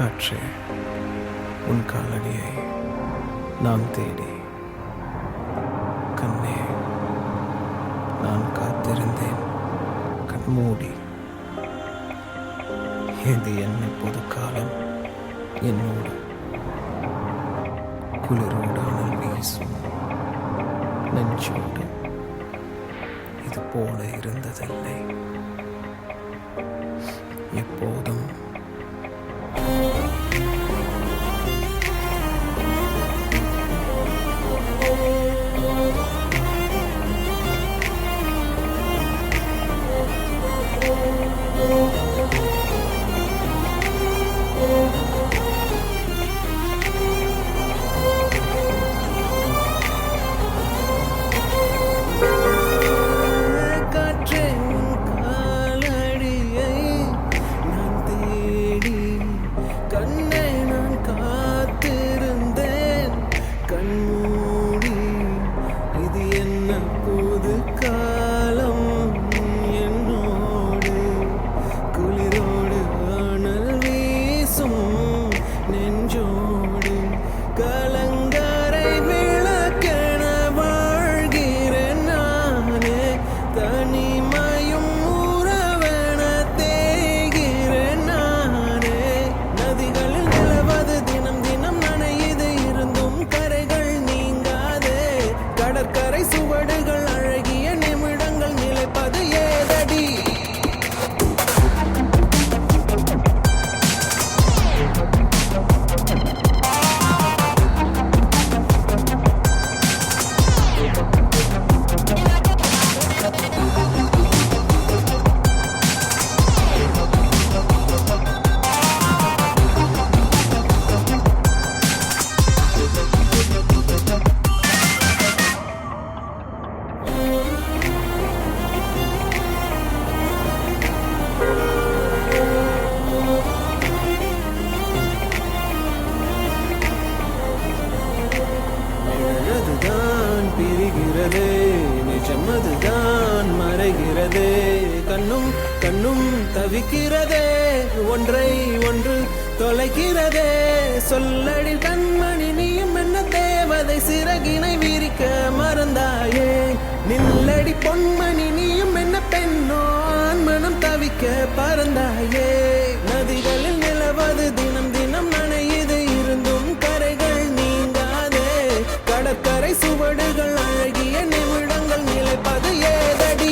காற்றே, உன் காலடியை நான் தேடி, கண்ணே நான் காத்திருந்தேன் கண்மூடி. இது என்னை பொது காலம் என்னோடு குளிரோடு அனல் வீசும் நெஞ்சோடு இது போல இருந்ததில்லை எப்போதும். பிரிகிறதே நிஜமதுதான் மறைகிறதே, கண்ணும் கண்ணும் தவிக்கிறதே, ஒன்றை ஒன்று தொலைக்கிறதே. சொல்லடி கண்மணி நீயும் என்ன தேவதை, சிறகினை விரிக்க மறந்தாயே. நில்லடி பொன்மணி நீயும் என்ன பெண்ணோ, மனம் தவிக்க பறந்தாயே. நதிகளில் நிலவது தினம் தினம் நனையுது, இருந்தும் கரைகள் நீங்காதே. கடற்கரை சுவடுகள் அழகிய நிமிடங்கள் நிலைப்பது ஏதடி.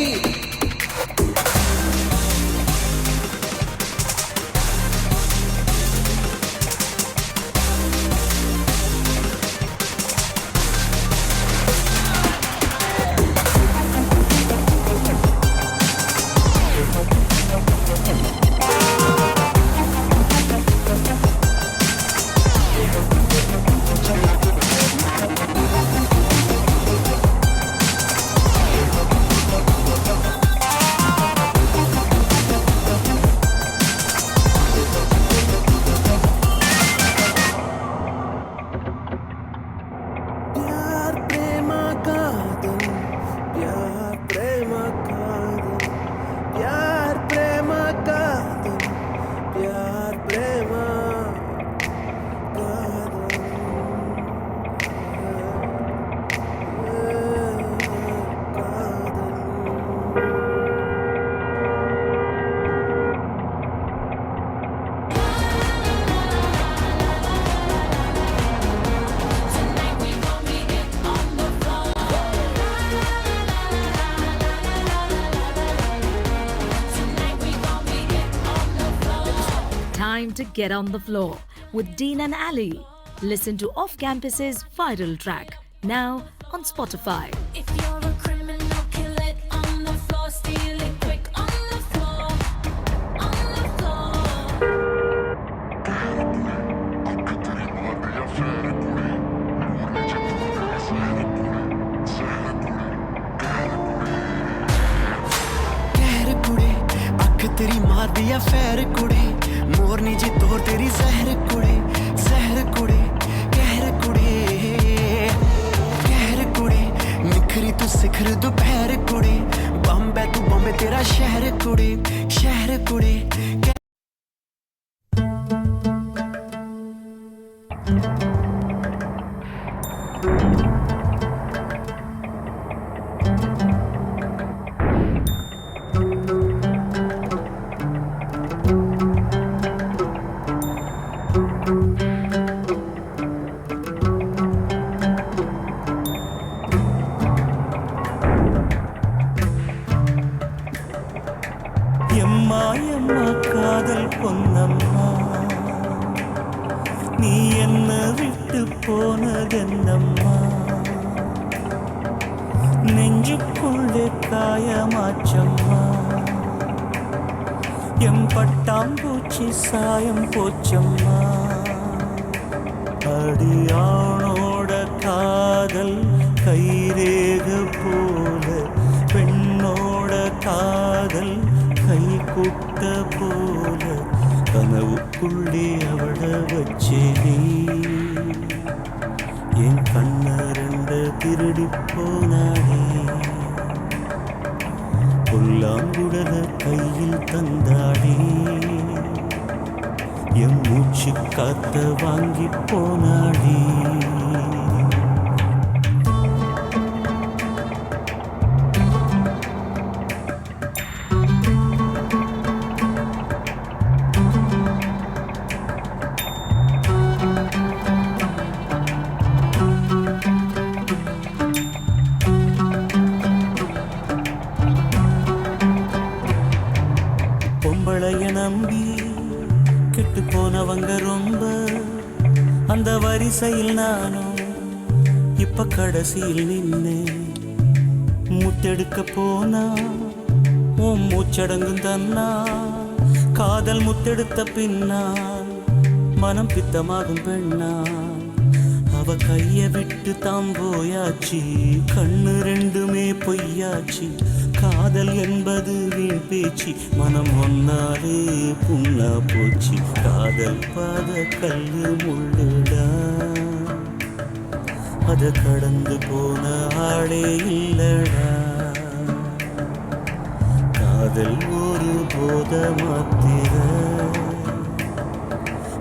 Time to get on the floor with Dean and Ali. Listen to Off Campus's viral track now on Spotify. If you're a criminal, kill it on the floor, steal it quick on the floor, on the floor. कहर कुड़े अख तेरी मार दिया fair कुड़े, मोरनी जी तोर तेरी जहर कुड़े, जहर कुड़े कहर कुड़े, कहर कुड़े निखरी तू सिखर दोपहर कुड़े, बम्बे तू बम्बे तेरा शहर कुड़े, शहर कुड़े। போனதென்னம்மா நெஞ்சுக்குள்ளே காயமாச்சம்மா எம் பட்டாம்பூச்சி சாயம் போச்சம்மா அடியானோட காதல் கைரேக போல பெண்ணோட காதல் கை குட்ட போல கனவுக்குள்ளே அவள வச்சே நீ என் கண்ண ரெண்டு திருடி போனாடே புல்லாங்குழல கையில் தந்தாடே என் மூச்சு காத்த வாங்கி போனாடே பொம்பளைய நம்பி கெட்டு போனவங்க ரொம்ப அந்த வரிசையில் நானும் இப்ப கடைசியில் நின்று முத்தெடுக்க போனா உன் மூச்சடங்கும் தன்னா காதல் முத்தெடுத்த பின்னால் மனம் பித்தமாகும் பெண்ணா அவ கைய விட்டு தாம் போயாச்சு கண்ணு ரெண்டுமே பொய்யாச்சு காதல் என்பது வீண் பேச்சு மனம் ஒன்னாலே புண்ணா போச்சு காதல் பாத கல்லு முள்ளுடா அத கடந்து போன ஆளே இல்லடா காதல் ஒரு போத மாத்திர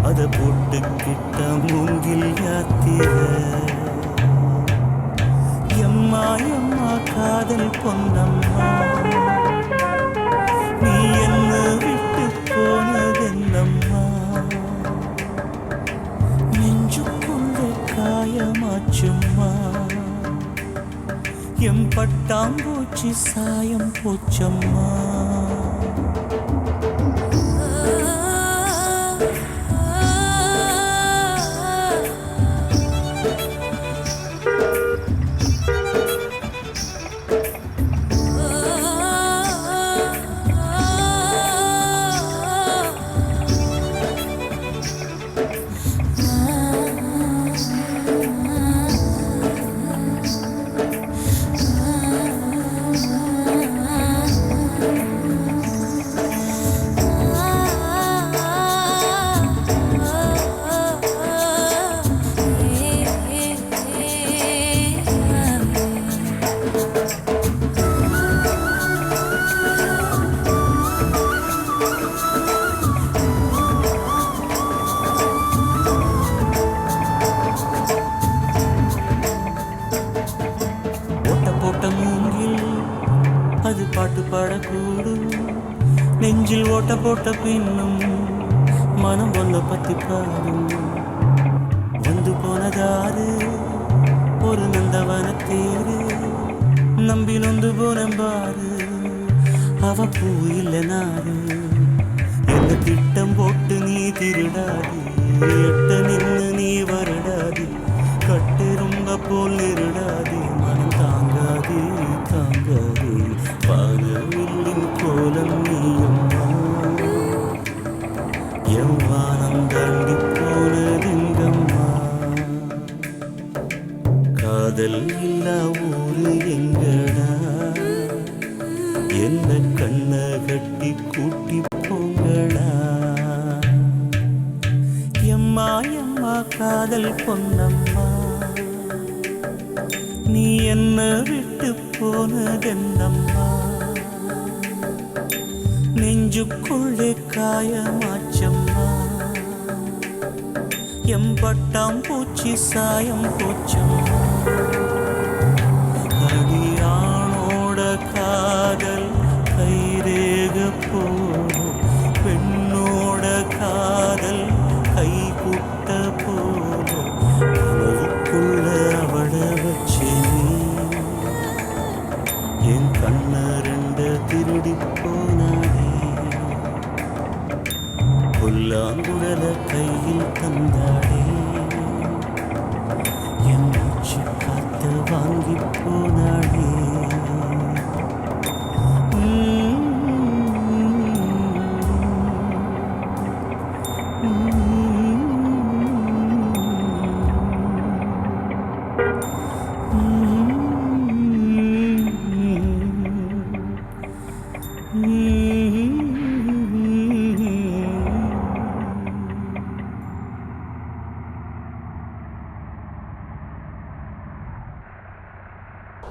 அத போட்டுக்கிட்ட மூங்கில் யாத்திர எம்மா எம்மா காதல் பொன்னம்மா நீ என்ன விட்டு போனதென்னம்மா நெஞ்சுக்குள்ள காயமாச்சும்மா எம் பட்டாம்பூச்சி சாயம் போச்சம்மா அது பாட்டு பாடக்கூடும் நெஞ்சில் ஓட்ட போட்ட பின்னும் மனம் ஒன்ன பத்தி பாடும் வந்து போனதாரு ஒரு நந்தவன தேரு நம்பி நொந்து போனம்பாரு அவ பூ இல்ல நாரு என்ன திட்டம் போட்டு நீ திருடாது எட்ட நின்று நீ வருடாது கட்டு ரொம்ப போல் நிருடாது மனம் தாங்காது தாங்காது பாதவில்லின் கோலம் நீயம்மா எவ்வானம் தாண்டி போனதுங்கம்மா காதல் இல்லா ஊரு எங்கடா என்ன கண்ண கட்டி கூட்டி போங்கடா எம்மா எம்மா காதல் பொன்னம்மா நீ என்ன விட்டு போனதென்னம்மா நெஞ்சுக்குள்ளே காயமாச்சம்மா எம் பட்டாம்பூச்சி சாயம் போச்சம்மா அடியானோட காதல் கைரேக போடும் பெண்ணோட காதல் கை குட்ட போடும் கனவுக்குள்ள அவள வச்சே என் கண்ண ரெண்டு திருடி போனாடே புல்லாங்குழல கையில் தந்தாடே என் மூச்சு காத்த வாங்கி போனாளே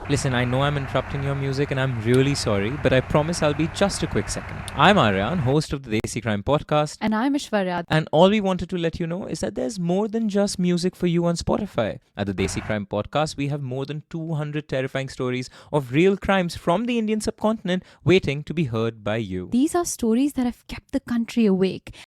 Listen, I know I'm interrupting your music and I'm really sorry, but I promise I'll be just a quick second. I'm Aryan, host of the Desi Crime Podcast. And I'm Ishwarya. And all we wanted to let you know is that there's more than just music for you on Spotify. At the Desi Crime Podcast, we have more than 200 terrifying stories of real crimes from the Indian subcontinent waiting to be heard by you. These are stories that have kept the country awake.